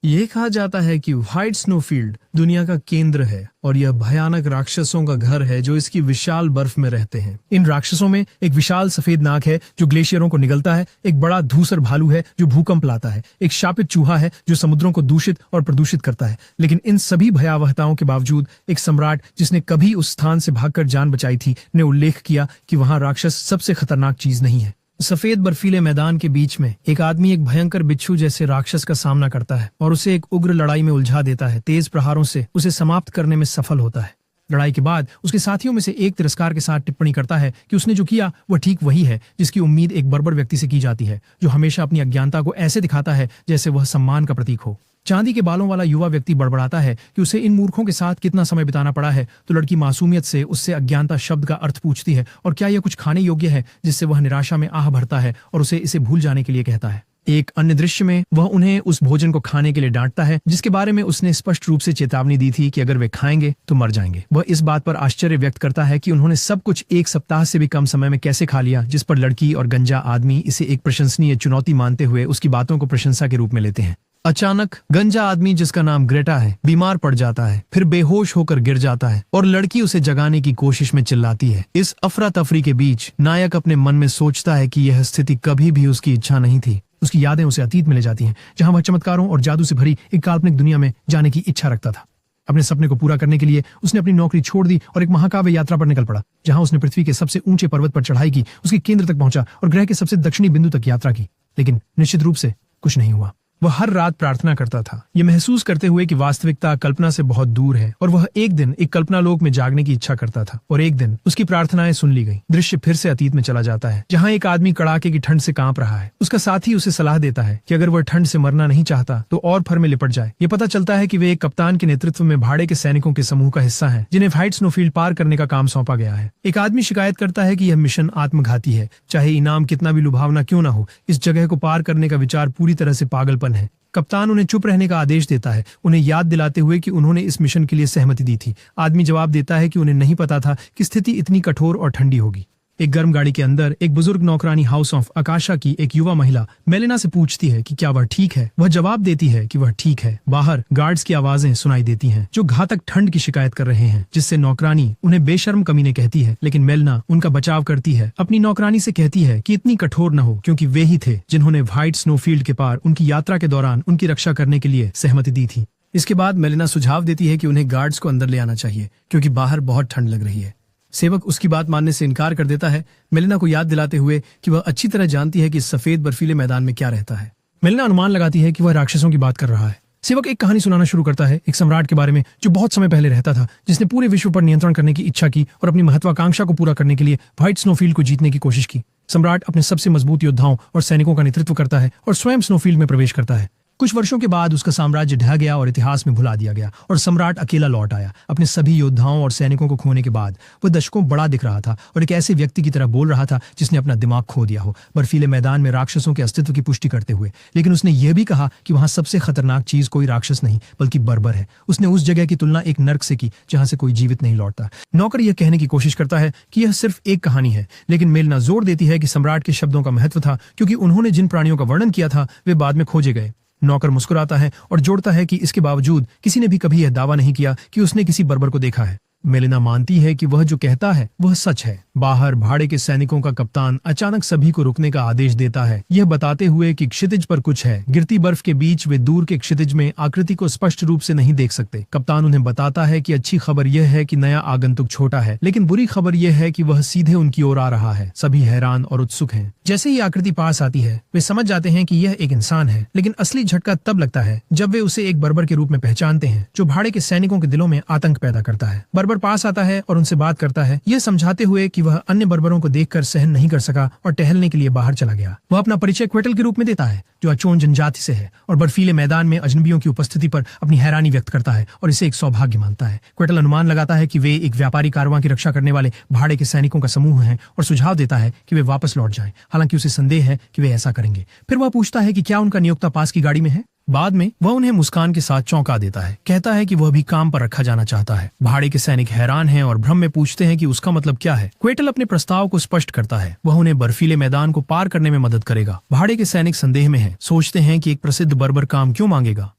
ये कहा जाता है कि व्हाइट स्नोफील्ड दुनिया का केंद्र है और यह भयानक राक्षसों का घर है जो इसकी विशाल बर्फ में रहते हैं। इन राक्षसों में एक विशाल सफेद नाग है जो ग्लेशियरों को निगलता है, एक बड़ा धूसर भालू है जो भूकंप लाता है, एक शापित चूहा है जो समुद्रों को दूषित और प्रदूषित करता है। लेकिन इन सभी भयावहताओं के बावजूद एक सम्राट जिसने कभी उस स्थान से भागकर जान बचाई थी ने उल्लेख किया कि वहां राक्षस सबसे खतरनाक चीज नहीं है। सफेद बर्फीले मैदान के बीच में एक आदमी एक भयंकर बिच्छू जैसे राक्षस का सामना करता है और उसे एक उग्र लड़ाई में उलझा देता है। तेज प्रहारों से उसे समाप्त करने में सफल होता है। लड़ाई के बाद उसके साथियों में से एक तिरस्कार के साथ टिप्पणी करता है कि उसने जो किया वह ठीक वही है जिसकी उम्मीद एक बर्बर व्यक्ति से की जाती है, जो हमेशा अपनी अज्ञानता को ऐसे दिखाता है जैसे वह सम्मान का प्रतीक हो। चांदी के बालों वाला युवा व्यक्ति बड़बड़ाता है कि उसे इन मूर्खों के साथ कितना समय बिताना पड़ा है, तो लड़की मासूमियत से उससे अज्ञानता शब्द का अर्थ पूछती है और क्या यह कुछ खाने योग्य है, जिससे वह निराशा में आह भरता है और उसे इसे भूल जाने के लिए कहता है। एक अन्य दृश्य में वह उन्हें उस भोजन को खाने के लिए डांटता है जिसके बारे में उसने स्पष्ट रूप से चेतावनी दी थी कि अगर वे खाएंगे तो मर जाएंगे। वह इस बात पर आश्चर्य व्यक्त करता है कि उन्होंने सब कुछ एक सप्ताह से भी कम समय में कैसे खा लिया, जिस पर लड़की और गंजा आदमी इसे एक प्रशंसनीय चुनौती मानते हुए उसकी बातों को प्रशंसा के रूप में लेते हैं। अचानक गंजा आदमी जिसका नाम ग्रेटा है बीमार पड़ जाता है, फिर बेहोश होकर गिर जाता है और लड़की उसे जगाने की कोशिश में चिल्लाती है। इस अफरा तफरी के बीच नायक अपने मन में सोचता है कि यह स्थिति कभी भी उसकी इच्छा नहीं थी। उसकी यादें उसे अतीत में ले जाती हैं, जहां वह चमत्कारों और जादू से भरी एक काल्पनिक दुनिया में जाने की इच्छा रखता था। अपने सपने को पूरा करने के लिए उसने अपनी नौकरी छोड़ दी और एक महाकाव्य यात्रा पर निकल पड़ा, जहां उसने पृथ्वी के सबसे ऊंचे पर्वत पर चढ़ाई की, उसके केंद्र तक पहुंचा और ग्रह के सबसे दक्षिणी बिंदु तक यात्रा की। लेकिन निश्चित रूप से कुछ नहीं हुआ। वह हर रात प्रार्थना करता था, ये महसूस करते हुए कि वास्तविकता कल्पना से बहुत दूर है, और वह एक दिन एक कल्पना लोक में जागने की इच्छा करता था। और एक दिन उसकी प्रार्थनाएं सुन ली गई। दृश्य फिर से अतीत में चला जाता है, जहां एक आदमी कड़ाके की ठंड से कांप रहा है। उसका साथी उसे सलाह देता है कि अगर वह ठंड से मरना नहीं चाहता तो और फर में लिपट जाए। ये पता चलता है कि वे एक कप्तान के नेतृत्व में भाड़े के सैनिकों के समूह का हिस्सा है, जिन्हें व्हाइट स्नोफील्ड पार करने का काम सौंपा गया है। एक आदमी शिकायत करता है कि यह मिशन आत्मघाती है, चाहे इनाम कितना भी लुभावना क्यों न हो। इस जगह को पार करने का विचार पूरी तरह से पागलपन है। कप्तान उन्हें चुप रहने का आदेश देता है, उन्हें याद दिलाते हुए कि उन्होंने इस मिशन के लिए सहमति दी थी। आदमी जवाब देता है कि उन्हें नहीं पता था कि स्थिति इतनी कठोर और ठंडी होगी। एक गर्म गाड़ी के अंदर एक बुजुर्ग नौकरानी हाउस ऑफ आकाशा की एक युवा महिला मेलिना से पूछती है कि क्या वह ठीक है। वह जवाब देती है कि वह ठीक है। बाहर गार्ड्स की आवाजें सुनाई देती हैं, जो घातक ठंड की शिकायत कर रहे हैं, जिससे नौकरानी उन्हें बेशर्म कमीने कहती है। लेकिन मेलिना उनका बचाव करती है, अपनी नौकरानी से कहती है कि इतनी कठोर न हो, क्योंकि वे ही थे जिन्होंने व्हाइट स्नोफील्ड के पार उनकी यात्रा के दौरान उनकी रक्षा करने के लिए सहमति दी थी। इसके बाद मेलिना सुझाव देती है कि उन्हें गार्ड्स को अंदर ले आना चाहिए, क्योंकि बाहर बहुत ठंड लग रही है। सेवक उसकी बात मानने से इनकार कर देता है, मेलिना को याद दिलाते हुए कि वह अच्छी तरह जानती है कि इस सफेद बर्फीले मैदान में क्या रहता है। मेलिना अनुमान लगाती है कि वह राक्षसों की बात कर रहा है। सेवक एक कहानी सुनाना शुरू करता है, एक सम्राट के बारे में जो बहुत समय पहले रहता था, जिसने पूरे विश्व पर नियंत्रण करने की इच्छा की और अपनी महत्वाकांक्षा को पूरा करने के लिए व्हाइट स्नोफील्ड को जीतने की कोशिश की। सम्राट अपने सबसे मजबूत योद्धाओं और सैनिकों का नेतृत्व करता है और स्वयं स्नोफील्ड में प्रवेश करता है। कुछ वर्षों के बाद उसका साम्राज्य ढह गया और इतिहास में भुला दिया गया, और सम्राट अकेला लौट आया। अपने सभी योद्धाओं और सैनिकों को खोने के बाद वह दशकों बड़ा दिख रहा था और एक ऐसे व्यक्ति की तरह बोल रहा था जिसने अपना दिमाग खो दिया हो, बर्फीले मैदान में राक्षसों के अस्तित्व की पुष्टि करते हुए। लेकिन उसने यह भी कहा कि वहां सबसे खतरनाक चीज कोई राक्षस नहीं बल्कि बर्बर है। उसने उस जगह की तुलना एक नर्क से की जहां से कोई जीवित नहीं लौटता। नौकर यह कहने की कोशिश करता है कि यह सिर्फ एक कहानी है, लेकिन मेलिना जोर देती है कि सम्राट के शब्दों का महत्व था, क्योंकि उन्होंने जिन प्राणियों का वर्णन किया था वे बाद में खोजे गए। नौकर मुस्कुराता है और जोड़ता है कि इसके बावजूद किसी ने भी कभी यह दावा नहीं किया कि उसने किसी बर्बर को देखा है। मेलिना मानती है कि वह जो कहता है वह सच है। बाहर भाड़े के सैनिकों का कप्तान अचानक सभी को रुकने का आदेश देता है, यह बताते हुए कि क्षितिज पर कुछ है। गिरती बर्फ के बीच वे दूर के क्षितिज में आकृति को स्पष्ट रूप से नहीं देख सकते। कप्तान उन्हें बताता है कि अच्छी खबर यह है कि नया आगंतुक छोटा है, लेकिन बुरी खबर यह है कि वह सीधे उनकी ओर आ रहा है। सभी हैरान और उत्सुक हैं। जैसे ही आकृति पास आती है वे समझ जाते हैं कि यह एक इंसान है, लेकिन असली झटका तब लगता है जब वे उसे एक बर्बर के रूप में पहचानते हैं, जो भाड़े के सैनिकों के दिलों में आतंक पैदा करता है। बर्बर पास आता है और उनसे बात करता है, यह समझाते हुए कि वह अन्य बर्बरों को देखकर सहन नहीं कर सका और टहलने के लिए बाहर चला गया। वह अपना परिचय क्वेटल के रूप में देता है, जो अचोन जनजाति से है, और बर्फीले मैदान में अजनबियों की उपस्थिति पर अपनी हैरानी व्यक्त करता है और इसे एक सौभाग्य मानता है। क्वेटल अनुमान लगाता है कि वे एक व्यापारी कारवां की रक्षा करने वाले भाड़े के सैनिकों का समूह है और सुझाव देता है कि वे वापस लौट जाएं। हालांकि उसे संदेह है कि वे ऐसा करेंगे। फिर वह पूछता है कि क्या उनका नियोक्ता पास की गाड़ी में है। बाद में वह उन्हें मुस्कान के साथ चौंका देता है, कहता है कि वह भी काम पर रखा जाना चाहता है। भाड़े के सैनिक हैरान हैं और भ्रम में पूछते हैं कि उसका मतलब क्या है। क्वेटल अपने प्रस्ताव को स्पष्ट करता है, वह उन्हें बर्फीले मैदान को पार करने में मदद करेगा। भाड़े के सैनिक संदेह में हैं, सोचते हैं कि एक प्रसिद्ध बर्बर काम क्यों मांगेगा।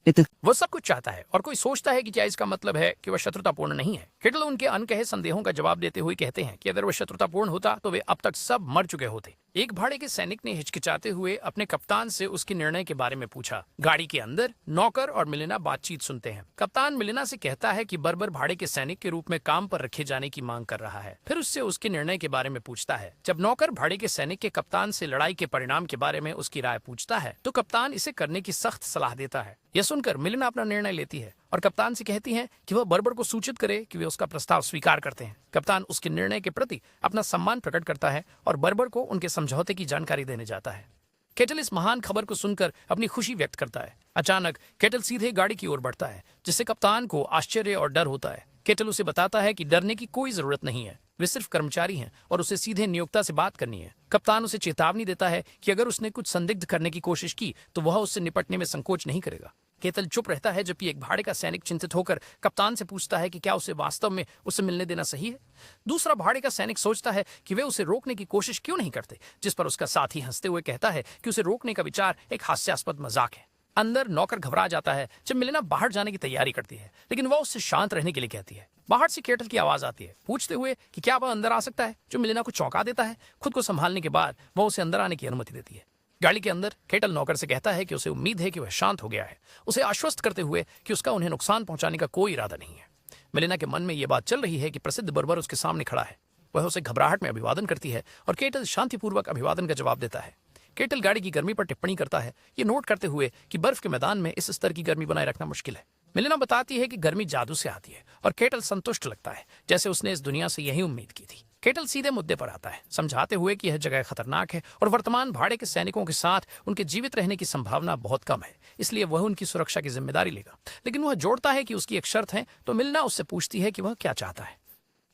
वो सब कुछ चाहता है और कोई सोचता है कि क्या इसका मतलब है कि वह शत्रुतापूर्ण नहीं है। केटल उनके अनकहे संदेहों का जवाब देते हुए कहते हैं कि अगर वह शत्रुतापूर्ण होता तो वे अब तक सब मर चुके होते। एक भाड़े के सैनिक ने हिचकिचाते हुए अपने कप्तान से उसके निर्णय के बारे में पूछा। गाड़ी के अंदर नौकर और मिलेना बातचीत सुनते हैं। कप्तान मिलेना से कहता है कि बर्बर भाड़े के सैनिक के रूप में काम पर रखे जाने की मांग कर रहा है। फिर उससे उसके निर्णय के बारे में पूछता है। जब नौकर भाड़े के सैनिक के कप्तान से लड़ाई के परिणाम के बारे में उसकी राय पूछता है तो कप्तान इसे करने की सख्त सलाह देता है। यह सुनकर मिलेना अपना निर्णय लेती है और कप्तान से कहती है कि वह बर्बर को सूचित करे कि वे उसका प्रस्ताव स्वीकार करते हैं। कप्तान उसके निर्णय के प्रति अपना सम्मान प्रकट करता है और बर्बर को उनके समझौते की जानकारी देने जाता है। केटल इस महान खबर को सुनकर अपनी खुशी व्यक्त करता है। अचानक केटल सीधे गाड़ी की ओर बढ़ता है, जिससे कप्तान को आश्चर्य और डर होता है। केटल उसे बताता है कि डरने की कोई जरूरत नहीं है, वे सिर्फ कर्मचारी हैं और उसे सीधे नियोक्ता से बात करनी है। कप्तान उसे चेतावनी देता है कि अगर उसने कुछ संदिग्ध करने की कोशिश की तो वह उससे निपटने में संकोच नहीं करेगा। केतल चुप रहता है, जबकि एक भाड़े का सैनिक चिंतित होकर कप्तान से पूछता है कि क्या उसे वास्तव में उसे मिलने देना सही है। दूसरा भाड़े का सैनिक सोचता है कि वे उसे रोकने की कोशिश क्यों नहीं करते, जिस पर उसका साथी हंसते हुए कहता है कि उसे रोकने का विचार एक हास्यास्पद मजाक है। अंदर नौकर घबरा जाता है जब मिलेना बाहर जाने की तैयारी करती है, लेकिन वह उससे शांत रहने के लिए कहती है। बाहर से केटल की आवाज आती है, पूछते हुए कि क्या वह अंदर आ सकता है, जो मिलेना को चौंका देता है। खुद को संभालने के बाद वह उसे अंदर आने की अनुमति देती है। गाड़ी के अंदर केटल नौकर से कहता है कि उसे उम्मीद है कि वह शांत हो गया है, उसे आश्वस्त करते हुए कि उसका उन्हें नुकसान पहुंचाने का कोई इरादा नहीं है। मिलेना के मन में यह बात चल रही है कि प्रसिद्ध बर्बर उसके सामने खड़ा है। वह उसे घबराहट में अभिवादन करती है और केटल शांतिपूर्वक अभिवादन का जवाब देता है। केटल गाड़ी की गर्मी पर टिप्पणी करता है, ये नोट करते हुए कि बर्फ के मैदान में इस स्तर की गर्मी बनाए रखना मुश्किल है। मिलेना बताती है कि गर्मी जादू से आती है और केटल संतुष्ट लगता है, जैसे उसने इस दुनिया से यही उम्मीद की थी। केटल सीधे मुद्दे पर आता है, समझाते हुए कि यह जगह खतरनाक है और वर्तमान भाड़े के सैनिकों के साथ उनके जीवित रहने की संभावना बहुत कम है, इसलिए वह उनकी सुरक्षा की जिम्मेदारी लेगा। लेकिन वह जोड़ता है कि उसकी एक शर्त है, तो मिलेना उससे पूछती है कि वह क्या चाहता है।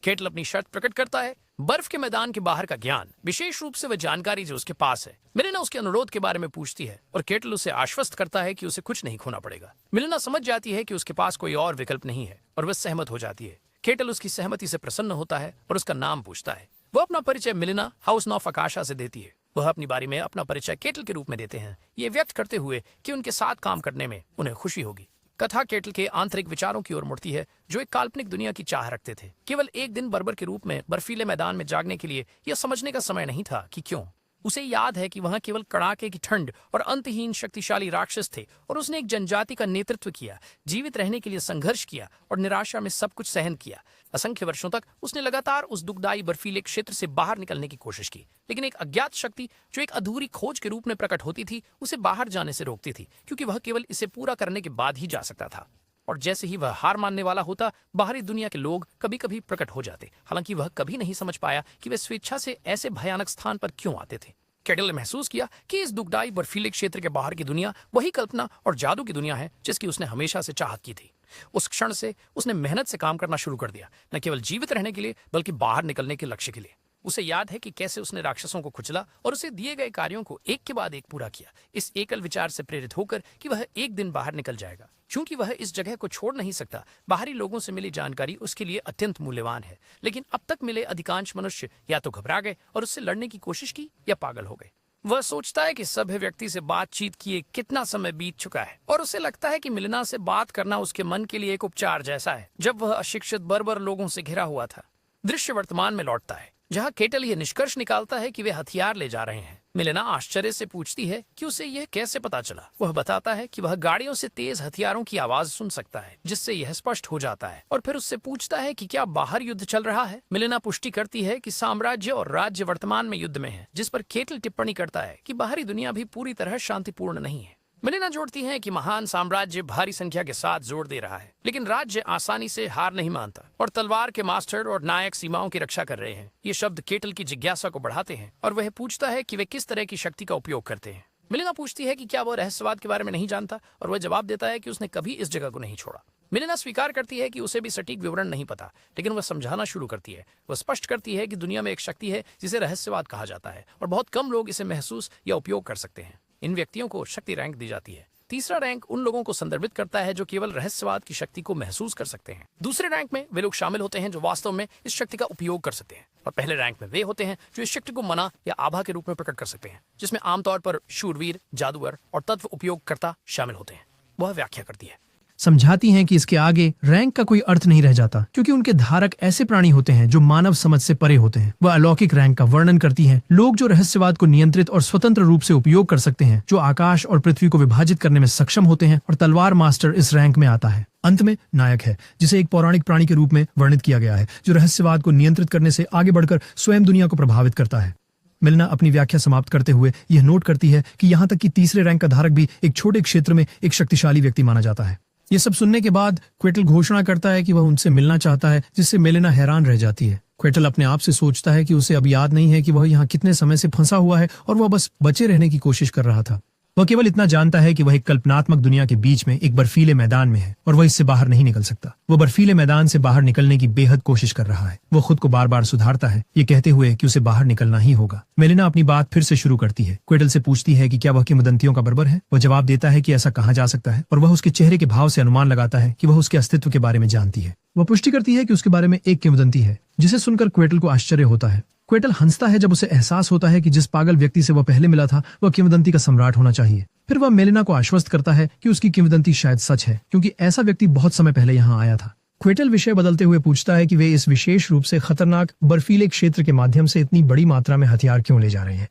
केटल अपनी शर्त प्रकट करता है, बर्फ के मैदान के बाहर का ज्ञान, विशेष रूप से वह जानकारी जो उसके पास है। मिलेना उसके अनुरोध के बारे में पूछती है और केटल उसे आश्वस्त करता है कि उसे कुछ नहीं खोना पड़ेगा। मिलेना समझ जाती है कि उसके पास कोई और विकल्प नहीं है और वह सहमत हो जाती है। केटल उसकी सहमति से प्रसन्न होता है और उसका नाम पूछता है। वह अपना परिचय मिलेना हाउस ऑफ आकाशा से देती है। वह अपनी बारी में अपना परिचय केटल के रूप में देते हैं, ये व्यक्त करते हुए कि उनके साथ काम करने में उन्हें खुशी होगी। कथा केटल के आंतरिक विचारों की ओर मुड़ती है, जो एक काल्पनिक दुनिया की चाह रखते थे। केवल एक दिन बर्बर के रूप में बर्फीले मैदान में जागने के लिए यह समझने का समय नहीं था कि क्यों। उसे याद है कि वहां केवल कड़ाके की ठंड और अंतहीन शक्तिशाली राक्षस थे और उसने एक जनजाति का नेतृत्व किया, जीवित रहने के लिए संघर्ष किया और निराशा में सब कुछ सहन किया। असंख्य वर्षों तक उसने लगातार उस दुखदायी बर्फीले क्षेत्र से बाहर निकलने की कोशिश की, लेकिन एक अज्ञात शक्ति जो एक अधूरी खोज के रूप में प्रकट होती थी उसे बाहर जाने से रोकती थी, क्योंकि वह केवल इसे पूरा करने के बाद ही जा सकता था। और जैसे ही वह हार मानने वाला होता, बाहरी दुनिया के लोग कभी कभी प्रकट हो जाते। हालांकि वह कभी नहीं समझ पाया कि वे स्वेच्छा से ऐसे भयानक स्थान पर क्यों आते थे। केटल ने महसूस किया कि इस दुखदाई बर्फीले क्षेत्र के बाहर की दुनिया वही कल्पना और जादू की दुनिया है जिसकी उसने हमेशा से चाहत की थी। उस क्षण से उसने मेहनत से काम करना शुरू कर दिया, न केवल जीवित रहने के लिए बल्कि बाहर निकलने के लक्ष्य के लिए। उसे याद है कि कैसे उसने राक्षसों को कुचला और उसे दिए गए कार्यों को एक के बाद एक पूरा किया, इस एकल विचार से प्रेरित होकर कि वह एक दिन बाहर निकल जाएगा। क्योंकि वह इस जगह को छोड़ नहीं सकता, बाहरी लोगों से मिली जानकारी उसके लिए अत्यंत मूल्यवान है। लेकिन अब तक मिले अधिकांश मनुष्य या तो घबरा गए और उससे लड़ने की कोशिश की या पागल हो गए। वह सोचता है कि सभ्य व्यक्ति से बातचीत किए कितना समय बीत चुका है और उसे लगता है कि मिलेना से बात करना उसके मन के लिए एक उपचार जैसा है, जब वह अशिक्षित बर्बर लोगों से घिरा हुआ था। दृश्य वर्तमान में लौटता है, जहां केटल यह निष्कर्ष निकालता है कि वे हथियार ले जा रहे हैं। मिलेना आश्चर्य से पूछती है कि उसे यह कैसे पता चला। वह बताता है कि वह गाड़ियों से तेज हथियारों की आवाज सुन सकता है, जिससे यह स्पष्ट हो जाता है। और फिर उससे पूछता है कि क्या बाहर युद्ध चल रहा है। मिलेना पुष्टि करती है कि साम्राज्य और राज्य वर्तमान में युद्ध में है, जिस पर केटल टिप्पणी करता है कि बाहरी दुनिया भी पूरी तरह शांतिपूर्ण नहीं है। मिलेना जोड़ती है कि महान साम्राज्य भारी संख्या के साथ जोर दे रहा है, लेकिन राज्य आसानी से हार नहीं मानता और तलवार के मास्टर और नायक सीमाओं की रक्षा कर रहे हैं। ये शब्द केटल की जिज्ञासा को बढ़ाते हैं और वह पूछता है कि वे किस तरह की शक्ति का उपयोग करते हैं। मिलेना पूछती है कि क्या वह रहस्यवाद के बारे में नहीं जानता और वह जवाब देता है कि उसने कभी इस जगह को नहीं छोड़ा। मिलेना स्वीकार करती है कि उसे भी सटीक विवरण नहीं पता, लेकिन वह समझाना शुरू करती है। वह स्पष्ट करती है कि दुनिया में एक शक्ति है जिसे रहस्यवाद कहा जाता है और बहुत कम लोग इसे महसूस या उपयोग कर सकते हैं। इन व्यक्तियों को शक्ति रैंक दी जाती है। तीसरा रैंक उन लोगों को संदर्भित करता है जो केवल रहस्यवाद की शक्ति को महसूस कर सकते हैं। दूसरे रैंक में वे लोग शामिल होते हैं जो वास्तव में इस शक्ति का उपयोग कर सकते हैं, और पहले रैंक में वे होते हैं जो इस शक्ति को मना या आभा के रूप में प्रकट कर सकते हैं, जिसमें आमतौर पर शूरवीर, जादूगर और तत्व उपयोगकर्ता शामिल होते हैं। वह व्याख्या करती है, समझाती हैं कि इसके आगे रैंक का कोई अर्थ नहीं रह जाता, क्योंकि उनके धारक ऐसे प्राणी होते हैं जो मानव समझ से परे होते हैं। वह अलौकिक रैंक का वर्णन करती हैं, लोग जो रहस्यवाद को नियंत्रित और स्वतंत्र रूप से उपयोग कर सकते हैं, जो आकाश और पृथ्वी को विभाजित करने में सक्षम होते हैं, और तलवार मास्टर इस रैंक में आता है। अंत में नायक है, जिसे एक पौराणिक प्राणी के रूप में वर्णित किया गया है, जो रहस्यवाद को नियंत्रित करने से आगे बढ़कर स्वयं दुनिया को प्रभावित करता है। मिलना अपनी व्याख्या समाप्त करते हुए यह नोट करती है कि यहाँ तक कि तीसरे रैंक का धारक भी एक छोटे क्षेत्र में एक शक्तिशाली व्यक्ति माना जाता है। ये सब सुनने के बाद क्वेटल घोषणा करता है कि वह उनसे मिलना चाहता है, जिससे मेलेना हैरान रह जाती है। क्वेटल अपने आप से सोचता है कि उसे अब याद नहीं है कि वह यहाँ कितने समय से फंसा हुआ है, और वह बस बचे रहने की कोशिश कर रहा था। वह केवल इतना जानता है कि वह एक कल्पनात्मक दुनिया के बीच में एक बर्फीले मैदान में है, और वह इससे बाहर नहीं निकल सकता। वह बर्फीले मैदान से बाहर निकलने की बेहद कोशिश कर रहा है। वह खुद को बार बार सुधारता है, ये कहते हुए कि उसे बाहर निकलना ही होगा। मेलिना अपनी बात फिर से शुरू करती है। क्वेटल से पूछती है कि क्या वह किंवदंतियों का बर्बर है। वह जवाब देता है कि ऐसा कहा जा सकता है, और वह उसके चेहरे के भाव से अनुमान लगाता है कि वह उसके अस्तित्व के बारे में जानती है। वह पुष्टि करती है कि उसके बारे में एक किंवदंती है, जिसे सुनकर क्वेटल को आश्चर्य होता है। क्वेटल हंसता है जब उसे एहसास होता है कि जिस पागल व्यक्ति से वह पहले मिला था वह किंवदंती का सम्राट होना चाहिए। फिर वह मेलिना को आश्वस्त करता है कि उसकी किंवदंती शायद सच है, क्योंकि ऐसा व्यक्ति बहुत समय पहले यहाँ आया था। क्वेटल विषय बदलते हुए पूछता है कि वे इस विशेष रूप से खतरनाक बर्फीले क्षेत्र के माध्यम से इतनी बड़ी मात्रा में हथियार क्यों ले जा रहे हैं।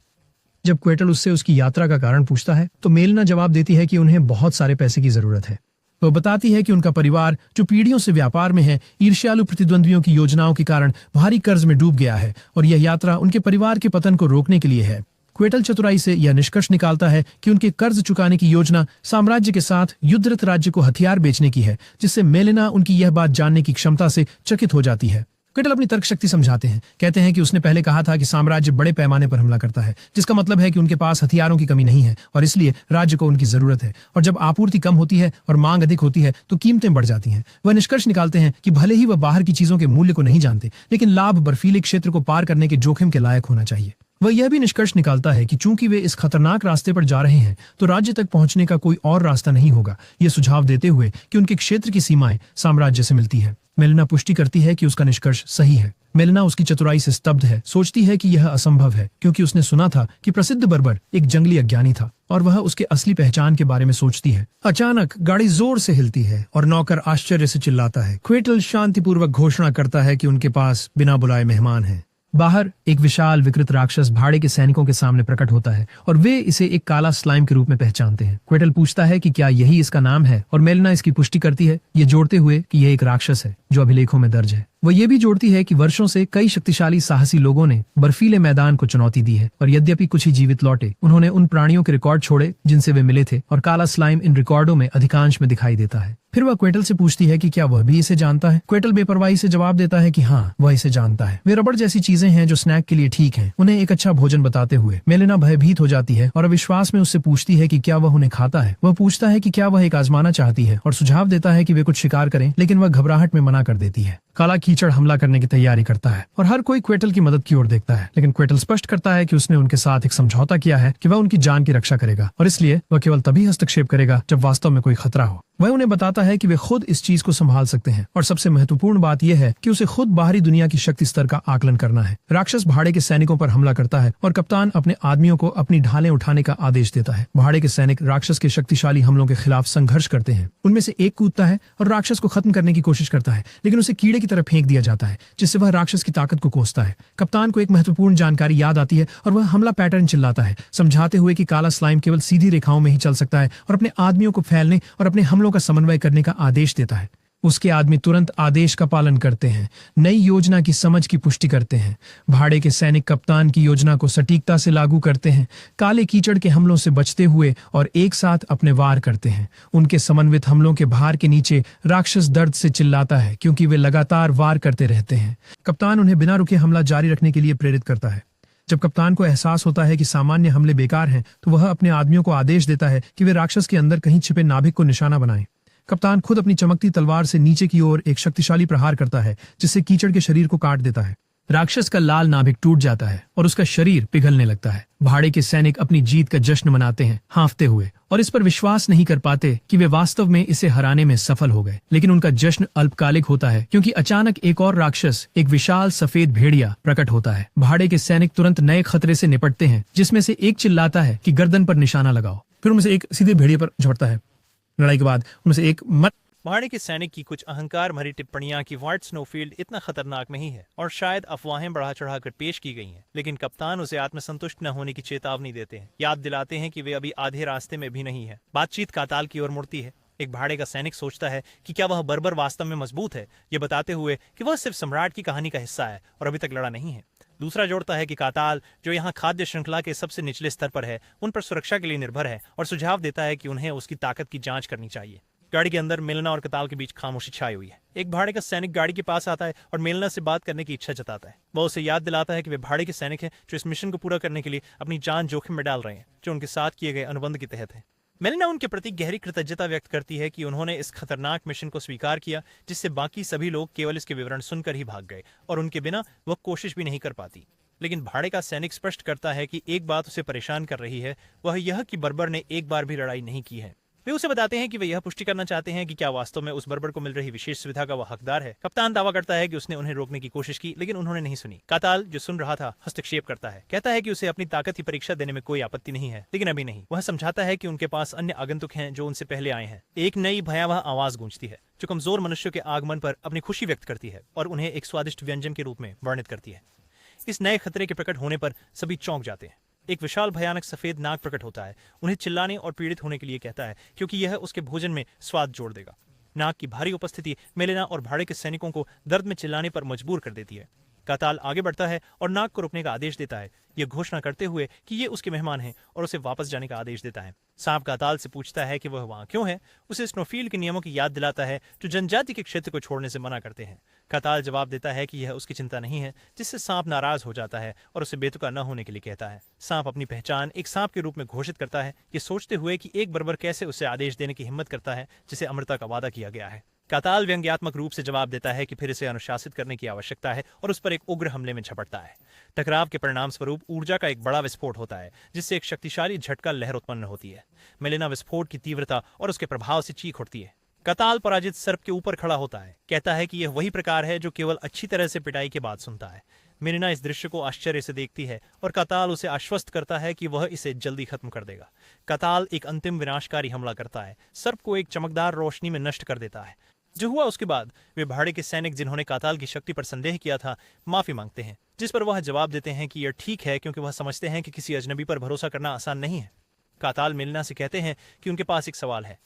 जब क्वेटल उससे उसकी यात्रा का कारण पूछता है तो मेलिना जवाब देती है कि उन्हें बहुत सारे पैसे की जरूरत है। वह बताती है कि उनका परिवार, जो पीढ़ियों से व्यापार में है, ईर्ष्यालु प्रतिद्वंद्वियों की योजनाओं के कारण भारी कर्ज में डूब गया है, और यह यात्रा उनके परिवार के पतन को रोकने के लिए है। क्वेटल चतुराई से यह निष्कर्ष निकालता है कि उनके कर्ज चुकाने की योजना साम्राज्य के साथ युद्धरत राज्य को हथियार बेचने की है, जिससे मेलिना उनकी यह बात जानने की क्षमता से चकित हो जाती है। क्वेटल अपनी तर्क शक्ति समझाते हैं, कहते हैं कि उसने पहले कहा था कि साम्राज्य बड़े पैमाने पर हमला करता है, जिसका मतलब है कि उनके पास हथियारों की कमी नहीं है, और इसलिए राज्य को उनकी जरूरत है। और जब आपूर्ति कम होती है और मांग अधिक होती है तो कीमतें बढ़ जाती हैं। वह निष्कर्ष निकालते हैं कि भले ही वह बाहर की चीजों के मूल्य को नहीं जानते, लेकिन लाभ बर्फीले क्षेत्र को पार करने के जोखिम के लायक होना चाहिए। वह यह भी निष्कर्ष निकालता है कि चूंकि वे इस खतरनाक रास्ते पर जा रहे हैं तो राज्य तक पहुंचने का कोई और रास्ता नहीं होगा, यह सुझाव देते हुए कि उनके क्षेत्र की सीमाएं साम्राज्य से मिलती है। मेलिना पुष्टि करती है कि उसका निष्कर्ष सही है। मेलिना उसकी चतुराई से स्तब्ध है, सोचती है कि यह असंभव है, क्योंकि उसने सुना था कि प्रसिद्ध बर्बर एक जंगली अज्ञानी था, और वह उसके असली पहचान के बारे में सोचती है। अचानक गाड़ी जोर से हिलती है और नौकर आश्चर्य से चिल्लाता है। क्वेटल शांतिपूर्वक घोषणा करता है कि उनके पास बिना बुलाए मेहमान हैं। बाहर एक विशाल विकृत राक्षस भाड़े के सैनिकों के सामने प्रकट होता है, और वे इसे एक काला स्लाइम के रूप में पहचानते हैं। क्वेटल पूछता है कि क्या यही इसका नाम है, और मेलिना इसकी पुष्टि करती है, ये जोड़ते हुए कि यह एक राक्षस है जो अभिलेखों में दर्ज है। वह ये भी जोड़ती है कि वर्षों से कई शक्तिशाली साहसी लोगों ने बर्फीले मैदान को चुनौती दी है, और यद्यपि कुछ ही जीवित लौटे, उन्होंने उन प्राणियों के रिकॉर्ड छोड़े जिनसे वे मिले थे, और काला स्लाइम इन रिकॉर्डों में अधिकांश में दिखाई देता है। फिर वह क्वेटल से पूछती है कि क्या वह भी इसे जानता है। क्वेटल बेपरवाही से जवाब देता है कि हाँ, वह इसे जानता है। वे रबड़ जैसी चीजें हैं जो स्नैक के लिए ठीक हैं। उन्हें एक अच्छा भोजन बताते हुए मेलिना भयभीत हो जाती है और अविश्वास में उससे पूछती है कि क्या वह उन्हें खाता है। वह पूछता है कि क्या वह एक आजमाना चाहती है, और सुझाव देता है कि वे कुछ शिकार करें, लेकिन वह घबराहट में मना कर देती है। काला कीचड़ हमला करने की तैयारी करता है, और हर कोई क्वेटल की मदद की ओर देखता है, लेकिन क्वेटल स्पष्ट करता है कि उसने उनके साथ एक समझौता किया है कि वह उनकी जान की रक्षा करेगा, और इसलिए वह केवल तभी हस्तक्षेप करेगा जब वास्तव में कोई खतरा हो। वह उन्हें बताता है कि वे खुद इस चीज को संभाल सकते हैं, और सबसे महत्वपूर्ण बात यह है कि उसे खुद बाहरी दुनिया की शक्ति स्तर का आकलन करना है। राक्षस भाड़े के सैनिकों पर हमला करता है, और कप्तान अपने आदमियों को अपनी ढालें उठाने का आदेश देता है। भाड़े के सैनिक राक्षस के शक्तिशाली हमलों के खिलाफ संघर्ष करते हैं। उनमें से एक कूदता है और राक्षस को खत्म करने की कोशिश करता है, लेकिन उसे कीड़े की तरह फेंक दिया जाता है, जिससे वह राक्षस की ताकत को कोसता है। कप्तान को एक महत्वपूर्ण जानकारी याद आती है, और वह हमला पैटर्न चिल्लाता है, समझाते हुए कि काला स्लाइम केवल सीधी रेखाओं में ही चल सकता है, और अपने आदमियों को फैलने और अपने हमलों का समन्वय करने का आदेश देता है। उसके आदमी तुरंत आदेश का पालन करते हैं, नई योजना की समझ की पुष्टि करते हैं। भाड़े के सैनिक कप्तान की योजना को सटीकता से लागू करते हैं, काले कीचड़ के हमलों से बचते हुए, और एक साथ अपने वार करते हैं। उनके समन्वित हमलों के भार के नीचे राक्षस दर्द से चिल्लाता है, क्योंकि वे लगातार वार करते रहते हैं। कप्तान उन्हें बिना रुके हमला जारी रखने के लिए प्रेरित करता है। जब कप्तान को एहसास होता है कि सामान्य हमले बेकार हैं, तो वह अपने आदमियों को आदेश देता है कि वे राक्षस के अंदर कहीं छिपे नाभिक को निशाना बनाएं। कप्तान खुद अपनी चमकती तलवार से नीचे की ओर एक शक्तिशाली प्रहार करता है, जिससे कीचड़ के शरीर को काट देता है। राक्षस का लाल नाभिक टूट जाता है और उसका शरीर पिघलने लगता है। भाड़े के सैनिक अपनी जीत का जश्न मनाते हैं, हाँफते हुए, और इस पर विश्वास नहीं कर पाते कि वे वास्तव में इसे हराने में सफल हो गए। लेकिन उनका जश्न अल्पकालिक होता है, क्योंकि अचानक एक और राक्षस, एक विशाल सफेद भेड़िया प्रकट होता है। भाड़े के सैनिक तुरंत नए खतरे से निपटते हैं, जिसमें से एक चिल्लाता है कि गर्दन पर निशाना लगाओ। फिर उनमें से एक सीधे भेड़िए पर झपटता है। लड़ाई के बाद उनमें से एक भाड़े के सैनिक की कुछ अहंकार भरी टिप्पणियां कि व्हाइट स्नोफील्ड इतना खतरनाक नहीं है और शायद अफवाहें बढ़ा चढ़ाकर पेश की गई हैं, लेकिन कप्तान उसे आत्मसंतुष्ट न होने की चेतावनी देते हैं, याद दिलाते हैं कि वे अभी आधे रास्ते में भी नहीं है। बातचीत काताल की ओर मुड़ती है। एक भाड़े का सैनिक सोचता है कि क्या वह बर्बर वास्तव में मजबूत है, ये बताते हुए कि वह सिर्फ सम्राट की कहानी का हिस्सा है और अभी तक लड़ा नहीं है। दूसरा जोड़ता है कि काताल, जो यहाँ खाद्य श्रृंखला के सबसे निचले स्तर पर है, उन पर सुरक्षा के लिए निर्भर है और सुझाव देता है कि उन्हें उसकी ताकत की जांच करनी चाहिए। गाड़ी के अंदर मेलना और काताल के बीच खामोशी छाई हुई है। एक भाड़े का सैनिक गाड़ी के पास आता है और मेलना से बात करने की इच्छा जताता है। वह उसे याद दिलाता है कि वे भाड़े के सैनिक हैं जो इस मिशन को पूरा करने के लिए अपनी जान जोखिम में डाल रहे हैं, जो उनके साथ किए गए अनुबंध के तहत है। मेलिना उनके प्रति गहरी कृतज्ञता व्यक्त करती है कि उन्होंने इस खतरनाक मिशन को स्वीकार किया, जिससे बाकी सभी लोग केवल इसके विवरण सुनकर ही भाग गए और उनके बिना वह कोशिश भी नहीं कर पाती। लेकिन भाड़े का सैनिक स्पष्ट करता है कि एक बात उसे परेशान कर रही है, वह यह कि बर्बर ने एक बार भी लड़ाई नहीं की है। वे उसे बताते हैं कि वे यह पुष्टि करना चाहते हैं कि क्या वास्तव में उस बर्बर को मिल रही विशेष सुविधा का वह हकदार है। कप्तान दावा करता है कि उसने उन्हें रोकने की कोशिश की, लेकिन उन्होंने नहीं सुनी। काताल, जो सुन रहा था, हस्तक्षेप करता है, कहता है कि उसे अपनी ताकत की परीक्षा देने में कोई आपत्ति नहीं है, लेकिन अभी नहीं। वह समझाता है कि उनके पास अन्य आगंतुक हैं जो उनसे पहले आए हैं। एक नई भयावह आवाज गूंजती है जो कमजोर मनुष्यों के आगमन पर अपनी खुशी व्यक्त करती है और उन्हें एक स्वादिष्ट व्यंजन के रूप में वर्णित करती है। इस नए खतरे के प्रकट होने पर सभी चौंक जाते हैं। एक विशाल भयानक सफेद नाग प्रकट होता है, उन्हें चिल्लाने और पीड़ित होने के लिए कहता है, क्योंकि यह उसके भोजन में स्वाद जोड़ देगा। नाग की भारी उपस्थिति मेलिना और भाड़े के सैनिकों को दर्द में चिल्लाने पर मजबूर कर देती है। काताल आगे बढ़ता है और नाग को रोकने का आदेश देता है, यह घोषणा करते हुए कि ये उसके मेहमान हैं, और उसे वापस जाने का आदेश देता है। सांप काताल से पूछता है कि वह वहां क्यों है, उसे स्नोफील्ड के नियमों की याद दिलाता है जो जनजाति के क्षेत्र को छोड़ने से मना करते हैं। काताल जवाब देता है कि यह उसकी चिंता नहीं है, जिससे सांप नाराज हो जाता है और उसे बेतुका न होने के लिए कहता है। सांप अपनी पहचान एक सांप के रूप में घोषित करता है, ये सोचते हुए कि एक बर्बर कैसे उसे आदेश देने की हिम्मत करता है जिसे अमरता का वादा किया गया है। काताल व्यंग्यात्मक रूप से जवाब देता है कि फिर इसे अनुशासित करने की आवश्यकता है और उस पर एक उग्र हमले में झपटता है। टकराव के परिणाम स्वरूप ऊर्जा का एक बड़ा विस्फोट होता है, जिससे एक शक्तिशाली झटका लहर उत्पन्न होती है। मेलिना विस्फोट की तीव्रता और उसके प्रभाव से चीख उठती है। काताल पराजित सर्प के ऊपर खड़ा होता है, कहता है कि यह वही प्रकार है जो केवल अच्छी तरह से पिटाई के बाद सुनता है। मेलिना इस दृश्य को आश्चर्य से देखती है और काताल उसे आश्वस्त करता है कि वह इसे जल्दी खत्म कर देगा। काताल एक अंतिम विनाशकारी हमला करता है, सर्प को एक चमकदार रोशनी में नष्ट कर देता है। जो हुआ उसके बाद वे भाड़े के सैनिक जिन्होंने काताल की शक्ति पर संदेह किया था, माफी मांगते हैं, जिस पर वह जवाब देते हैं कि यह ठीक है, क्योंकि वह समझते हैं कि किसी अजनबी पर भरोसा करना आसान नहीं है। काताल मेलिना से कहते हैं कि उनके पास एक सवाल है।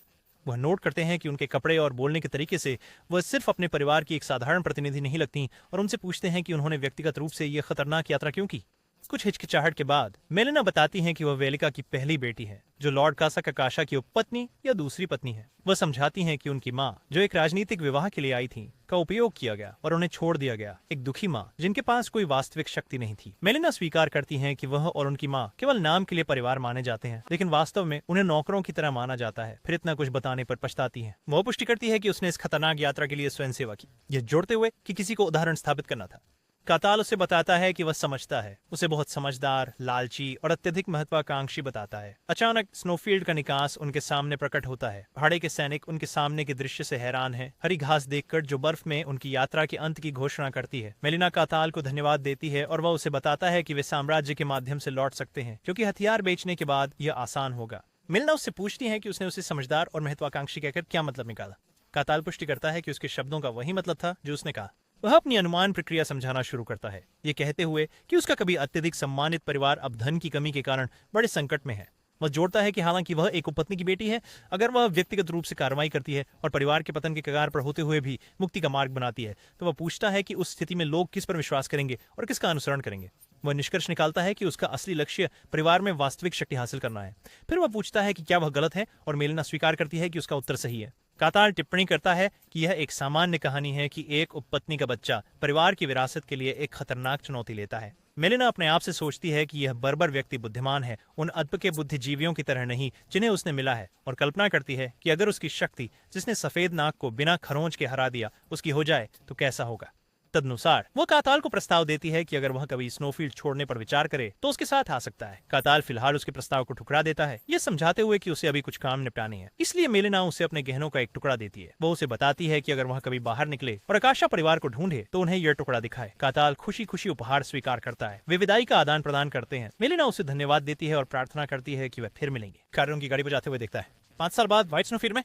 वह नोट करते हैं कि उनके कपड़े और बोलने के तरीके से वह सिर्फ अपने परिवार की एक साधारण प्रतिनिधि नहीं लगती, और उनसे पूछते हैं कि उन्होंने व्यक्तिगत रूप से यह खतरनाक यात्रा क्यों की। कुछ हिचकिचाहट के बाद मेलिना बताती हैं कि वह वेलिका की पहली बेटी है, जो लॉर्ड कासाकाशा की उपपत्नी या दूसरी पत्नी है। वह समझाती हैं कि उनकी माँ, जो एक राजनीतिक विवाह के लिए आई थी, का उपयोग किया गया और उन्हें छोड़ दिया गया, एक दुखी माँ जिनके पास कोई वास्तविक शक्ति नहीं थी। मेलिना स्वीकार करती हैं कि वह और उनकी माँ केवल नाम के लिए परिवार माने जाते हैं, लेकिन वास्तव में उन्हें नौकरों की तरह माना जाता है। फिर इतना कुछ बताने पर पछताती है। वह पुष्टि करती है कि उसने इस खतरनाक यात्रा के लिए स्वयं सेवा की, यह जोड़ते हुए कि किसी को उदाहरण स्थापित करना था। काताल उसे बताता है कि वह समझता है, उसे बहुत समझदार, लालची और अत्यधिक महत्वाकांक्षी बताता है। अचानक स्नोफील्ड का निकास उनके सामने प्रकट होता है। भाड़े के सैनिक उनके सामने के दृश्य से हैरान हैं, हरी घास देखकर जो बर्फ में उनकी यात्रा के अंत की घोषणा करती है। मेलिना काताल को धन्यवाद देती है और वह उसे बताता है कि वे साम्राज्य के माध्यम से लौट सकते हैं, क्योंकि हथियार बेचने के बाद यह आसान होगा। मेलिना उससे पूछती है कि उसने उसे समझदार और महत्वाकांक्षी कहकर क्या मतलब निकाला। काताल पुष्टि करता है कि उसके शब्दों का वही मतलब था जो उसने कहा। वह अपनी अनुमान प्रक्रिया समझाना शुरू करता है, ये कहते हुए कि उसका कभी अत्यधिक सम्मानित परिवार अब धन की कमी के कारण बड़े संकट में है। वह जोड़ता है कि हालांकि वह एक उपपत्नी की बेटी है, अगर वह व्यक्तिगत रूप से कार्रवाई करती है और परिवार के पतन के कगार पर होते हुए भी मुक्ति का मार्ग बनाती है, तो वह पूछता है कि उस स्थिति में लोग किस पर विश्वास करेंगे और किसका अनुसरण करेंगे। वह निष्कर्ष निकालता है कि उसका असली लक्ष्य परिवार में वास्तविक शक्ति हासिल करना है। फिर वह पूछता है कि क्या वह गलत है, और मेलिना स्वीकार करती है कि उसका उत्तर सही है। काताल टिप्पणी करता है कि यह एक सामान्य कहानी है कि एक उपपत्नी का बच्चा परिवार की विरासत के लिए एक खतरनाक चुनौती लेता है। मेलिना अपने आप से सोचती है कि यह बर्बर व्यक्ति बुद्धिमान है, उन अल्पके बुद्धिजीवियों की तरह नहीं जिन्हें उसने मिला है, और कल्पना करती है कि अगर उसकी शक्ति, जिसने सफेद नाग को बिना खरोंच के हरा दिया, उसकी हो जाए तो कैसा होगा। तदनुसार वो काताल को प्रस्ताव देती है कि अगर वह कभी स्नोफील्ड छोड़ने पर विचार करे तो उसके साथ आ सकता है। काताल फिलहाल उसके प्रस्ताव को ठुकरा देता है, ये समझाते हुए कि उसे अभी कुछ काम निपटाने हैं। इसलिए मेलिना उसे अपने गहनों का एक टुकड़ा देती है। वो उसे बताती है कि अगर वह कभी बाहर निकले और आकाशा परिवार को ढूंढे तो उन्हें यह टुकड़ा दिखाए। काताल खुशी खुशी उपहार स्वीकार करता है। वे विदाई का आदान प्रदान करते हैं। मेलिना उसे धन्यवाद देती है और प्रार्थना करती है कि वे फिर मिलेंगे। कार्य उनकी गाड़ी पर जाते हुए देखता है। 5 साल बाद व्हाइट स्नोफील्ड में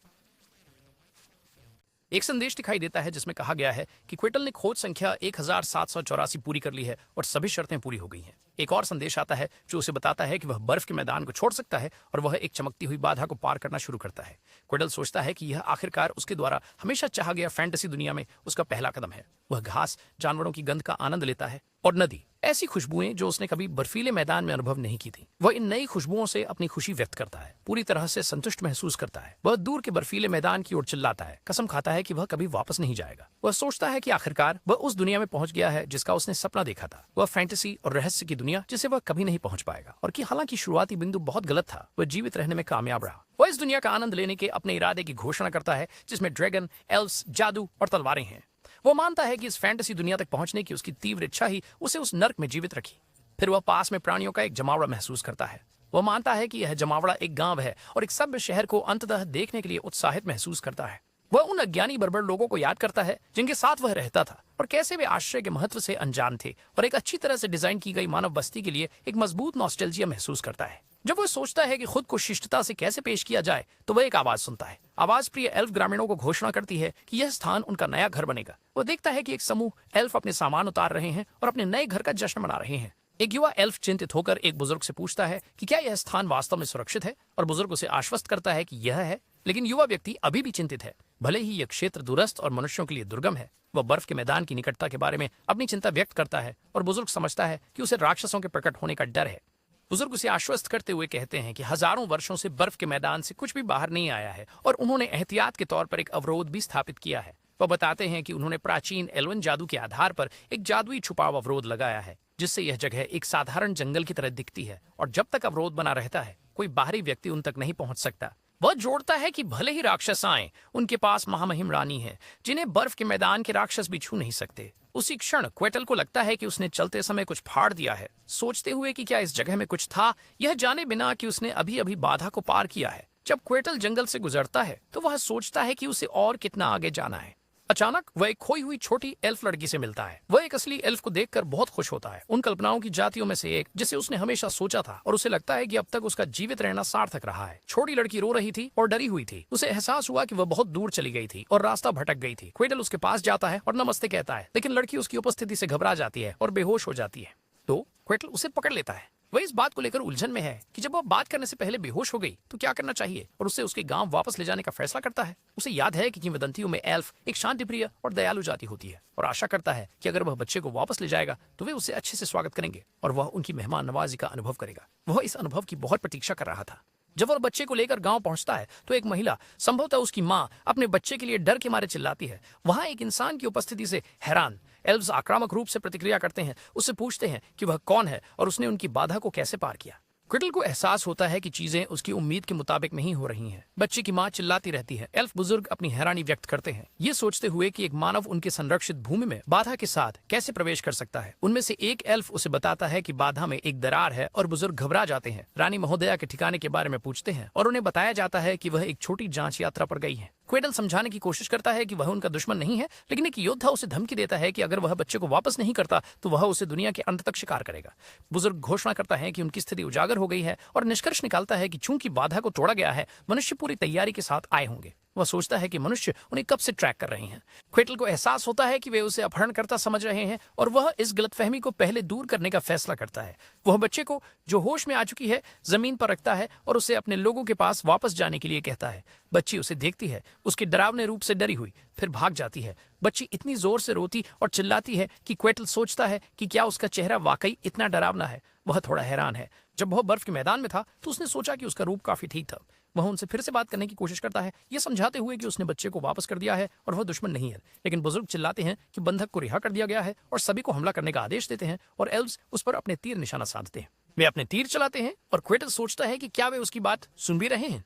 एक संदेश दिखाई देता है जिसमें कहा गया है कि क्विटल ने खोज संख्या 1784 पूरी कर ली है और सभी शर्तें पूरी हो गई हैं। एक और संदेश आता है जो उसे बताता है कि वह बर्फ के मैदान को छोड़ सकता है और वह एक चमकती हुई बाधा को पार करना शुरू करता है। क्विटल सोचता है कि यह आखिरकार उसके द्वारा हमेशा चाहा गया फैंटेसी दुनिया में उसका पहला कदम है। वह घास, जानवरों की गंध का आनंद लेता है और नदी, ऐसी खुशबुएं जो उसने कभी बर्फीले मैदान में अनुभव नहीं की थी। वह इन नई खुशबुओं से अपनी खुशी व्यक्त करता है, पूरी तरह से संतुष्ट महसूस करता है। वह दूर के बर्फीले मैदान की ओर चिल्लाता है, कसम खाता है कि वह कभी वापस नहीं जाएगा। वह सोचता है कि आखिरकार वह उस दुनिया में पहुंच गया है जिसका उसने सपना देखा था। वह फैंटेसी और रहस्य की दुनिया जिसे वह कभी नहीं पहुंच पाएगा और कि हालांकि शुरुआती बिंदु बहुत गलत था, वह जीवित रहने में कामयाब रहा। वह इस दुनिया का आनंद लेने के अपने इरादे की घोषणा करता है जिसमें ड्रैगन, एल्व्स, जादू और तलवारें हैं। वो मानता है कि इस फैंटेसी दुनिया तक पहुंचने की उसकी तीव्र इच्छा ही उसे उस नर्क में जीवित रखी। फिर वह पास में प्राणियों का एक जमावड़ा महसूस करता है। वह मानता है कि यह जमावड़ा एक गांव है और एक सभ्य शहर को अंततः देखने के लिए उत्साहित महसूस करता है। वह उन अज्ञानी बर्बर लोगों को याद करता है जिनके साथ वह रहता था और कैसे वे आश्रय के महत्व से अनजान थे और एक अच्छी तरह से डिजाइन की गई मानव बस्ती के लिए एक मजबूत नॉस्टैल्जिया महसूस करता है। जब वह सोचता है कि खुद को शिष्टता से कैसे पेश किया जाए तो वह एक आवाज सुनता है। आवाज प्रिय एल्फ ग्रामीणों को घोषणा करती है कि यह स्थान उनका नया घर बनेगा। वह देखता है कि एक समूह एल्फ अपने सामान उतार रहे हैं और अपने नए घर का जश्न मना रहे हैं। एक युवा एल्फ चिंतित होकर एक बुजुर्ग से पूछता है कि क्या यह स्थान वास्तव में सुरक्षित है और बुजुर्ग उसे आश्वस्त करता है कि यह है। लेकिन युवा व्यक्ति अभी भी चिंतित है। भले ही यह क्षेत्र दूरस्थ और मनुष्यों के लिए दुर्गम है, वह बर्फ के मैदान की निकटता के बारे में अपनी चिंता व्यक्त करता है और बुजुर्ग समझता है कि उसे राक्षसों के प्रकट होने का डर है। बुजुर्ग उसे आश्वस्त करते हुए कहते हैं कि हजारों वर्षों से बर्फ के मैदान से कुछ भी बाहर नहीं आया है और उन्होंने एहतियात के तौर पर एक अवरोध भी स्थापित किया है। वह बताते हैं कि उन्होंने प्राचीन एल्वन जादू के आधार पर एक जादुई छुपाव अवरोध लगाया है जिससे यह जगह एक साधारण जंगल की तरह दिखती है और जब तक अवरोध बना रहता है कोई बाहरी व्यक्ति उन तक नहीं पहुंच सकता। वह जोड़ता है कि भले ही राक्षस आए, उनके पास महामहिम रानी है जिन्हें बर्फ के मैदान के राक्षस भी छू नहीं सकते। उसी क्षण क्वेटल को लगता है कि उसने चलते समय कुछ फाड़ दिया है, सोचते हुए कि क्या इस जगह में कुछ था, यह जाने बिना कि उसने अभी अभी बाधा को पार किया है। जब क्वेटल जंगल से गुजरता है तो वह सोचता है कि उसे और कितना आगे जाना है। अचानक वह एक खोई हुई छोटी एल्फ लड़की से मिलता है। वह एक असली एल्फ को देखकर बहुत खुश होता है, उन कल्पनाओं की जातियों में से एक जिसे उसने हमेशा सोचा था, और उसे लगता है कि अब तक उसका जीवित रहना सार्थक रहा है। छोटी लड़की रो रही थी और डरी हुई थी। उसे एहसास हुआ कि वह बहुत दूर चली गई थी और रास्ता भटक गई थी। क्वेटल उसके पास जाता है और नमस्ते कहता है, लेकिन लड़की उसकी उपस्थिति से घबरा जाती है और बेहोश हो जाती है। तो क्वेटल उसे पकड़ लेता है। वह इस बात को लेकर उलझन में है कि जब वह बात करने से पहले बेहोश हो गई तो क्या करना चाहिए, और उसे उसके गांव वापस ले जाने का फैसला करता है। उसे याद है कि किंवदंतियों में एल्फ एक शांतिप्रिय और दयालु जाति होती है और आशा करता है कि अगर वह बच्चे को वापस ले जाएगा तो वे उसे अच्छे से स्वागत करेंगे और वह उनकी मेहमान नवाजी का अनुभव करेगा। वह इस अनुभव की बहुत प्रतीक्षा कर रहा था। जब वह बच्चे को लेकर गांव पहुंचता है तो एक महिला, संभवतः उसकी मां, अपने बच्चे के लिए डर के मारे चिल्लाती है। वहां एक इंसान की उपस्थिति से हैरान एल्व्स आक्रामक रूप से प्रतिक्रिया करते हैं, उससे पूछते हैं कि वह कौन है और उसने उनकी बाधा को कैसे पार किया। क्विटल को एहसास होता है कि चीजें उसकी उम्मीद के मुताबिक नहीं हो रही हैं। बच्चे की मां चिल्लाती रहती है। एल्फ बुजुर्ग अपनी हैरानी व्यक्त करते हैं, ये सोचते हुए कि एक मानव उनके संरक्षित भूमि में बाधा के साथ कैसे प्रवेश कर सकता है। उनमें से एक एल्फ उसे बताता है कि बाधा में एक दरार है और बुजुर्ग घबरा जाते हैं। रानी महोदया के ठिकाने के बारे में पूछते हैं और उन्हें बताया जाता है कि वह एक छोटी जांच यात्रा पर गई है। क्वेटल समझाने की कोशिश करता है कि वह उनका दुश्मन नहीं है, लेकिन एक योद्धा उसे धमकी देता है कि अगर वह बच्चे को वापस नहीं करता तो वह उसे दुनिया के अंत तक शिकार करेगा। बुजुर्ग घोषणा करता है कि उनकी स्थिति उजागर हो गई है और निष्कर्ष निकालता है कि चूंकि बाधा को तोड़ा गया है, मनुष्य पूरी तैयारी के साथ आए होंगे। वह सोचता है कि मनुष्य उन्हें कब से ट्रैक कर रहे हैं। क्वेटल को एहसास होता है कि वे उसे अपहरणकर्ता समझ रहे हैं और वह इस गलतफहमी को पहले दूर करने का फैसला करता है। वह बच्चे को, जो होश में आ चुकी है, जमीन पर रखता है और उसे अपने लोगों के पास वापस जाने के लिए कहता है। बच्ची उसे देखती है, उसके डरावने रूप से डरी हुई, फिर भाग जाती है। बच्ची इतनी जोर से रोती और चिल्लाती है कि क्वेटल सोचता है कि क्या उसका चेहरा वाकई इतना डरावना है। वह थोड़ा हैरान है। जब वह बर्फ के मैदान में था तो उसने सोचा कि उसका रूप काफी ठीक था। वह उनसे फिर से बात करने की कोशिश करता है, ये समझाते हुए कि उसने बच्चे को वापस कर दिया है और वह दुश्मन नहीं है। लेकिन बुजुर्ग चिल्लाते हैं कि बंधक को रिहा कर दिया गया है और सभी को हमला करने का आदेश देते हैं और एल्व्स उस पर अपने तीर निशाना साधते हैं। वे अपने तीर चलाते हैं और क्वेटल सोचता है कि क्या वे उसकी बात सुन भी रहे हैं।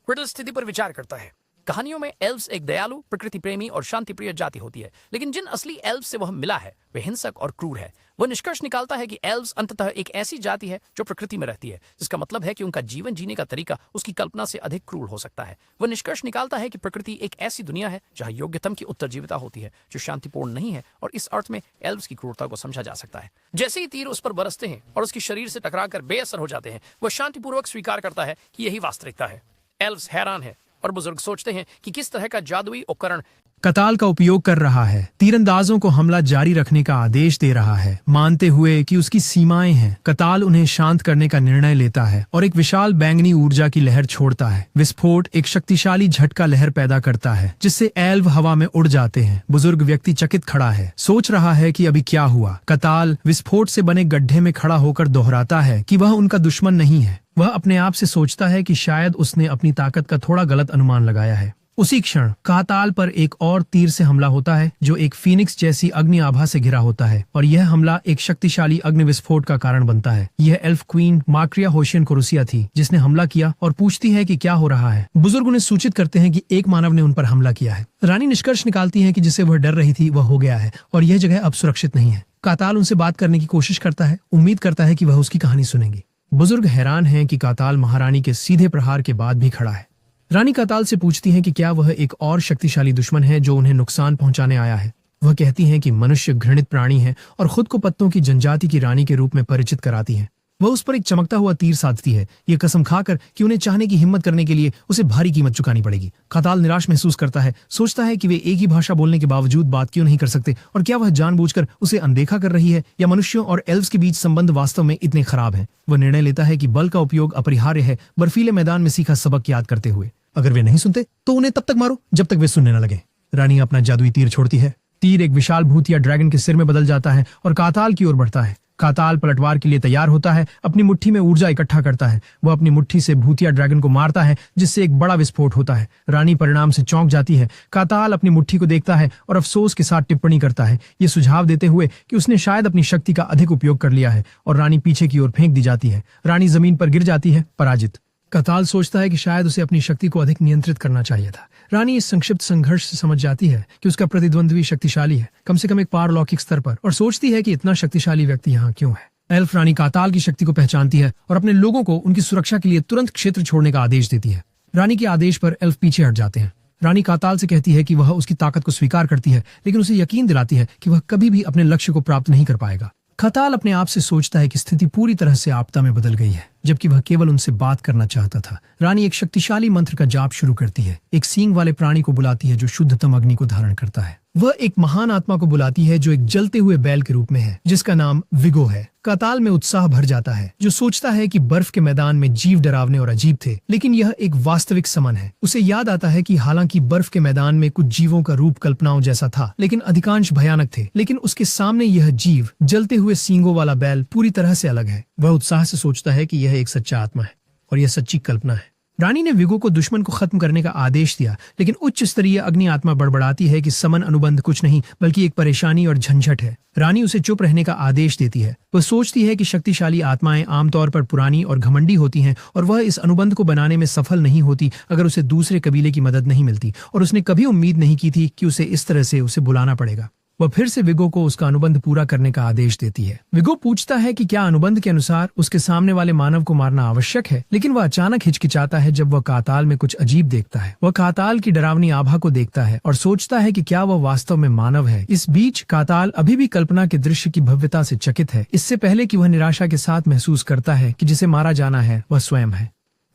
क्वेटल स्थिति पर विचार करता है। कहानियों में एल्व्स एक दयालु, प्रकृति प्रेमी और शांति प्रिय जाति होती है, लेकिन जिन असली एल्व्स से वह मिला है वे हिंसक और क्रूर है। वह निष्कर्ष निकालता है कि एल्व्स अंततः एक ऐसी जाति है जो प्रकृति में रहती है, जिसका मतलब है कि उनका जीवन जीने का तरीका उसकी कल्पना से अधिक क्रूर हो सकता है। वह निष्कर्ष निकालता है कि प्रकृति एक ऐसी दुनिया है जहां योग्यतम की उत्तरजीविता होती है, जो शांतिपूर्ण नहीं है, और इस अर्थ में एल्व्स की क्रूरता को समझा जा सकता है। जैसे ही तीर उस पर बरसते हैं और उसके शरीर से टकराकर बेअसर हो जाते हैं, वह शांतिपूर्वक स्वीकार करता है कि यही वास्तविकता है। एल्व्स हैरान है और बुजुर्ग सोचते हैं कि किस तरह का जादुई उपकरण कताल का उपयोग कर रहा है, तीरंदाजों को हमला जारी रखने का आदेश दे रहा है, मानते हुए कि उसकी सीमाएं हैं। कताल उन्हें शांत करने का निर्णय लेता है और एक विशाल बैंगनी ऊर्जा की लहर छोड़ता है। विस्फोट एक शक्तिशाली झटका लहर पैदा करता है, जिससे एल्व हवा में उड़ जाते हैं। बुजुर्ग व्यक्ति चकित खड़ा है, सोच रहा है कि अभी क्या हुआ। कताल विस्फोट से बने गड्ढे में खड़ा होकर दोहराता है कि वह उनका दुश्मन नहीं है। वह अपने आप से सोचता है कि शायद उसने अपनी ताकत का थोड़ा गलत अनुमान लगाया है। उसी क्षण काताल पर एक और तीर से हमला होता है, जो एक फीनिक्स जैसी अग्नि आभा से घिरा होता है, और यह हमला एक शक्तिशाली अग्नि विस्फोट का कारण बनता है। यह एल्फ क्वीन माक्रिया होशियन कोरुसिया थी, जिसने हमला किया और पूछती है कि क्या हो रहा है। बुजुर्ग उन्हें सूचित करते हैं कि एक मानव ने उन पर हमला किया है। रानी निष्कर्ष निकालती है कि जिसे वह डर रही थी वह हो गया है और यह जगह अब सुरक्षित नहीं है। काताल उनसे बात करने की कोशिश करता है, उम्मीद करता है कि वह उसकी कहानी सुनेंगे। बुजुर्ग हैरान हैं कि काताल महारानी के सीधे प्रहार के बाद भी खड़ा है। रानी काताल से पूछती हैं कि क्या वह एक और शक्तिशाली दुश्मन है जो उन्हें नुकसान पहुंचाने आया है। वह कहती हैं कि मनुष्य घृणित प्राणी है और खुद को पत्तों की जनजाति की रानी के रूप में परिचित कराती हैं। वह उस पर एक चमकता हुआ तीर साधती है, ये कसम खाकर कि उन्हें चाहने की हिम्मत करने के लिए उसे भारी कीमत चुकानी पड़ेगी। काताल निराश महसूस करता है, सोचता है कि वे एक ही भाषा बोलने के बावजूद बात क्यों नहीं कर सकते, और क्या वह जानबूझकर उसे अनदेखा कर रही है, या मनुष्यों और एल्व्स के बीच संबंध वास्तव में इतने खराब हैं। वह निर्णय लेता है कि बल का उपयोग अपरिहार्य है, बर्फीले मैदान में सीखा सबक याद करते हुए। अगर वे नहीं सुनते तो उन्हें तब तक मारो जब तक वे सुनने न लगे। रानी अपना जादुई तीर छोड़ती है। तीर एक विशाल भूत या ड्रैगन के सिर में बदल जाता है और काताल की ओर बढ़ता है। काताल पलटवार के लिए तैयार होता है, अपनी मुट्ठी में ऊर्जा इकट्ठा करता है। वह अपनी मुट्ठी से भूतिया ड्रैगन को मारता है, जिससे एक बड़ा विस्फोट होता है। रानी परिणाम से चौंक जाती है। काताल अपनी मुट्ठी को देखता है और अफसोस के साथ टिप्पणी करता है, ये सुझाव देते हुए कि उसने शायद अपनी शक्ति का अधिक उपयोग कर लिया है, और रानी पीछे की ओर फेंक दी जाती है। रानी जमीन पर गिर जाती है, पराजित। काताल सोचता है कि शायद उसे अपनी शक्ति को अधिक नियंत्रित करना चाहिए था। रानी इस संक्षिप्त संघर्ष से समझ जाती है कि उसका प्रतिद्वंद्वी शक्तिशाली है, कम से कम एक पारलौकिक स्तर पर, और सोचती है कि इतना शक्तिशाली व्यक्ति यहाँ क्यों है। एल्फ रानी काताल की शक्ति को पहचानती है और अपने लोगों को उनकी सुरक्षा के लिए तुरंत क्षेत्र छोड़ने का आदेश देती है। रानी के आदेश पर एल्फ पीछे हट जाते हैं। रानी काताल से कहती है कि वह उसकी ताकत को स्वीकार करती है, लेकिन उसे यकीन दिलाती है कि वह कभी भी अपने लक्ष्य को प्राप्त नहीं कर पाएगा। काताल अपने आप से सोचता है कि स्थिति पूरी तरह से आपदा में बदल गई है, जबकि वह केवल उनसे बात करना चाहता था। रानी एक शक्तिशाली मंत्र का जाप शुरू करती है, एक सींग वाले प्राणी को बुलाती है जो शुद्धतम अग्नि को धारण करता है। वह एक महान आत्मा को बुलाती है जो एक जलते हुए बैल के रूप में है, जिसका नाम विगो है। काताल में उत्साह भर जाता है, जो सोचता है कि बर्फ के मैदान में जीव डरावने और अजीब थे, लेकिन यह एक वास्तविक समन है। उसे याद आता है कि हालांकि बर्फ के मैदान में कुछ जीवों का रूप कल्पनाओं जैसा था, लेकिन अधिकांश भयानक थे। लेकिन उसके सामने यह जीव, जलते हुए सींगों वाला बैल, पूरी तरह से अलग है। वह उत्साह से सोचता है कि यह एक सच्चा आत्मा है और यह सच्ची कल्पना है। रानी ने विगो को दुश्मन को खत्म करने का आदेश दिया, लेकिन उच्च स्तरीय अग्नि आत्मा बड़बड़ाती है कि समन अनुबंध कुछ नहीं बल्कि एक परेशानी और झंझट है। रानी उसे चुप रहने का आदेश देती है। वह सोचती है कि शक्तिशाली आत्माएं आमतौर पर पुरानी और घमंडी होती हैं, और वह इस अनुबंध को बनाने में सफल नहीं होती अगर उसे दूसरे कबीले की मदद नहीं मिलती, और उसने कभी उम्मीद नहीं की थी कि उसे इस तरह से उसे बुलाना पड़ेगा। वह फिर से विगो को उसका अनुबंध पूरा करने का आदेश देती है। विगो पूछता है कि क्या अनुबंध के अनुसार उसके सामने वाले मानव को मारना आवश्यक है, लेकिन वह अचानक हिचकिचाता है जब वह काताल में कुछ अजीब देखता है। वह काताल की डरावनी आभा को देखता है और सोचता है कि क्या वह वास्तव में मानव है। इस बीच काताल अभी भी कल्पना के दृश्य की भव्यता से चकित है, इससे पहले कि वह निराशा के साथ महसूस करता है कि जिसे मारा जाना है वह स्वयं है।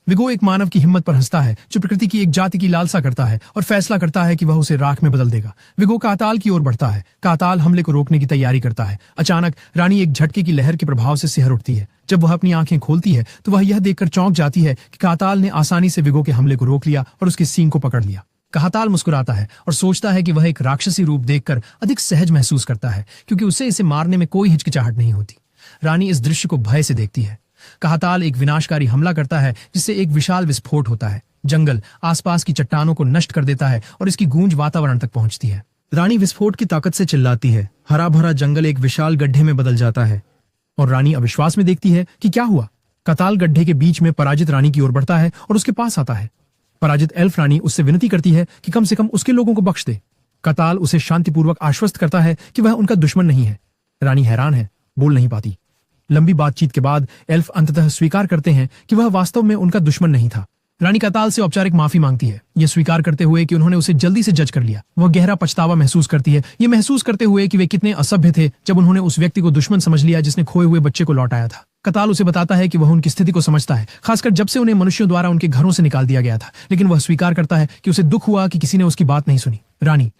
विगो एक मानव की हिम्मत पर हंसता है जो प्रकृति की एक जाति की लालसा करता है, और फैसला करता है कि वह उसे राख में बदल देगा। विगो काताल की ओर बढ़ता है। काताल हमले को रोकने की तैयारी करता है। अचानक रानी एक झटके की लहर के प्रभाव से सिहर उठती है। जब वह अपनी आंखें खोलती है तो वह यह देखकर चौंक जाती है कि काताल ने आसानी से विगो के हमले को रोक लिया और उसके सींग को पकड़ लिया। काताल मुस्कुराता है और सोचता है कि वह एक राक्षसी रूप देखकर अधिक सहज महसूस करता है, क्योंकि उसे इसे मारने में कोई हिचकिचाहट नहीं होती। रानी इस दृश्य को भय से देखती है। काताल एक विनाशकारी हमला करता है, जिससे एक विशाल विस्फोट होता है। जंगल आसपास की चट्टानों को नष्ट कर देता है और इसकी गूंज वातावरण तक पहुंचती है। रानी विस्फोट की ताकत से चिल्लाती है। हरा भरा जंगल एक विशाल गड्ढे में बदल जाता है और रानी अविश्वास में देखती है कि क्या हुआ। काताल गड्ढे के बीच में पराजित रानी की ओर बढ़ता है और उसके पास आता है। पराजित एल्फ रानी उससे विनती करती है कि कम से कम उसके लोगों को बख्श दे। कताल उसे शांतिपूर्वक आश्वस्त करता है कि वह उनका दुश्मन नहीं है। रानी हैरान है, बोल नहीं पाती। लंबी बातचीत के बाद एल्फ अंततः स्वीकार करते हैं कि वह वास्तव में उनका दुश्मन नहीं था। रानी कताल से औपचारिक माफी मांगती है, यह स्वीकार करते हुए कि उन्होंने उसे जल्दी से जज कर लिया। वह गहरा पछतावा महसूस करती है, ये महसूस करते हुए कि वे कितने असभ्य थे जब उन्होंने उस व्यक्ति को दुश्मन समझ लिया जिसने खोए हुए बच्चे को लौटाया था। कताल उसे बताता है कि वह उनकी स्थिति को समझता है, खासकर जब से उन्हें मनुष्यों द्वारा उनके घरों से निकाल दिया गया था। लेकिन वह स्वीकार करता है कि उसे दुख हुआ कि किसी ने उसकी बात नहीं सुनी। रानी